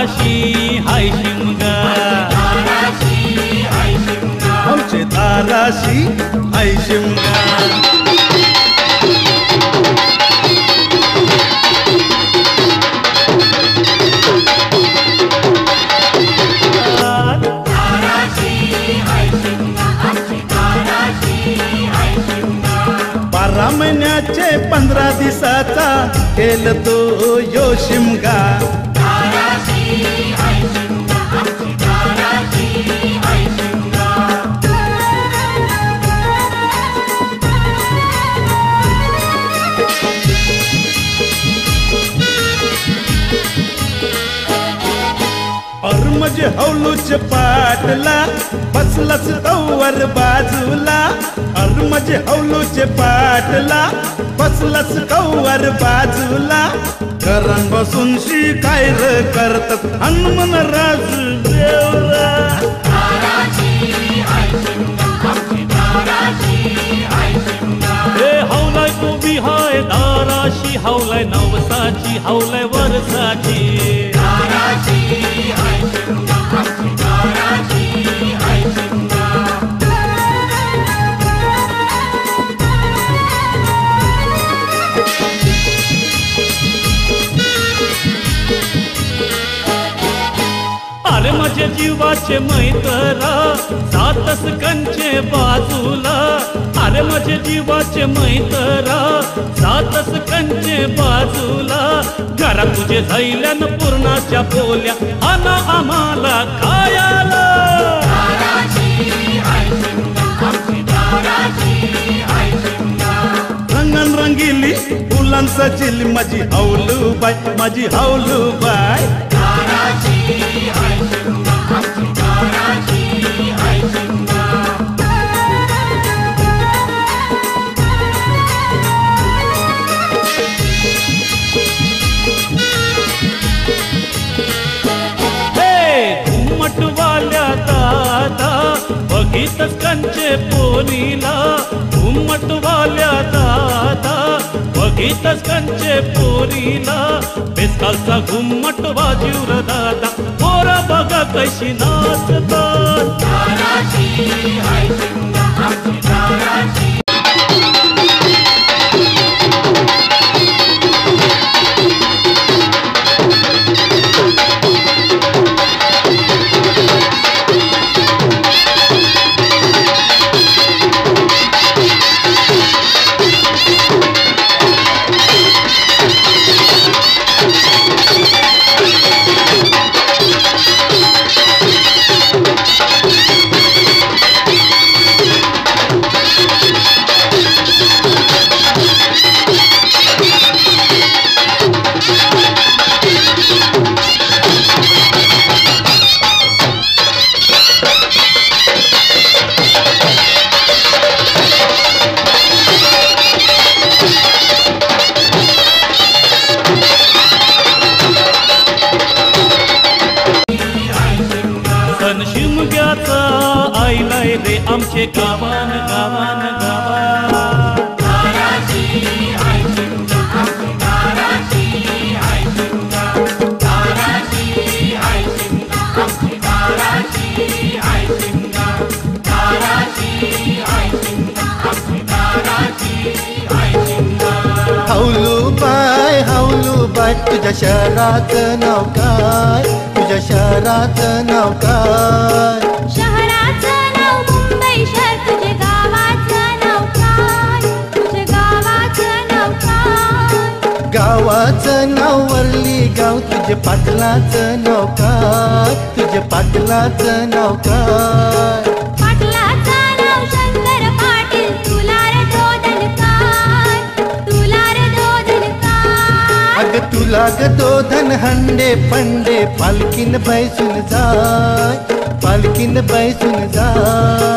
धाराशी हाय शिमगा, आमचे धाराशी हाय शिमगा. बारा महिन्याचे 15 दिवसाचा केल तो यो शिमगा. म्हणजे हौलूच पाटला बसलाच तवर बाजूला. म्हणजे हौलूच पाटला बसलाच तवर बाजूला. करण बसून शिकायर करतात हनुमान राजू देवरा. हे हौलाय उभी हाय धाराशी, हौलाय नवसाची, हौलाय वर्षाची. अरे माझ्या जीवाचे मैत्रा सातस कंचे बाजूला. अरे माझ्या जीवाचे मैत्रा सातस कंचे बाजूला. घरा तुझे झैल्यान पूर्णाच्या पोल्या आना आम्हाला खायाला. रंगन रंगिली फुलांचा चिल माझी हौलूबाई, माझी हौलूबाई. घुमटवाल्या दादा बघितच कंचे पोरीला. घुमटवाल्या दादा बघितच कंचे पोरीला. बेसकालचा घुमट वाजीवर दादा पोरा बघा कशी नाचतात. शिमग्याचा आईलाय रे आमचे गावान गावान गावान. हौलूबाई हौलूबाई तुझ्या शहराचं नाव काय, तुझ्या शहराचं नाव काय. शहराचं नाव मुंबई शहर, तुझे गावाचं नाव काय, तुझे गावाचं नाव काय. गावाचं नाव वरली गाव, तुझे पाटलाचं नाव काय, तुझे पाटलाचं नाव काय. पाटलाचं नाव शंकर पाटील, तुला रे दोधन काय, तुला रे दोधन काय. अग तुला ग दोधन हंडे पंडे पालकीन बैसून जाय, पालकीन बैसून जाय.